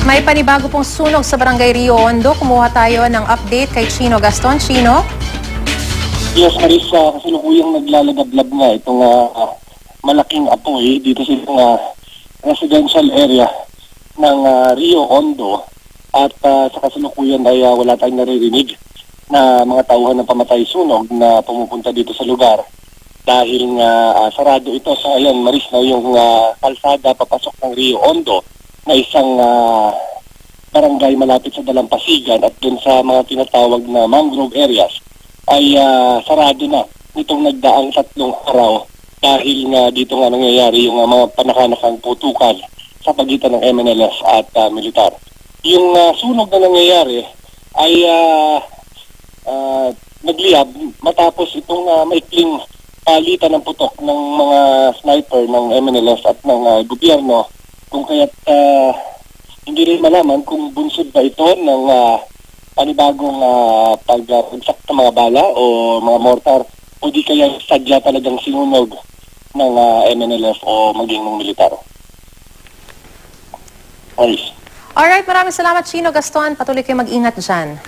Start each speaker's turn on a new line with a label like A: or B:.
A: May panibago pong sunog sa Barangay Rio Hondo. Kumuha tayo ng update kay Chino Gaston. Chino?
B: Yes, Marisa, kasalukuyang naglalagablab nga itong malaking apoy dito sa residential area ng Rio Hondo. At sa kasalukuyan ay wala tayong naririnig na mga tauhan ng pamatay sunog na pumupunta dito sa lugar. Dahil nga sarado ito sa Maris na yung kalsada papasok ng Rio Hondo na isang barangay malapit sa Dalampasigan at dun sa mga tinatawag na mangrove areas ay sarado na nitong nagdaang 3 araw dahil nga dito nga nangyayari yung mga panakanakang putukan sa pagitan ng MNLF at militar. Yung sunog na nangyayari ay nagliyab matapos itong maikling palitan ng putok ng mga sniper ng MNLF at ng gobyerno, kung kaya't hindi rin malaman kung bunsod ba ito ng panibagong pagbagsak ng mga bala o mga mortar o di kaya sadya talagang sinunog ng MNLF o maging ng militar. Ayos.
A: Alright, maraming salamat Chino Gaston. Patuloy kayo mag-ingat dyan.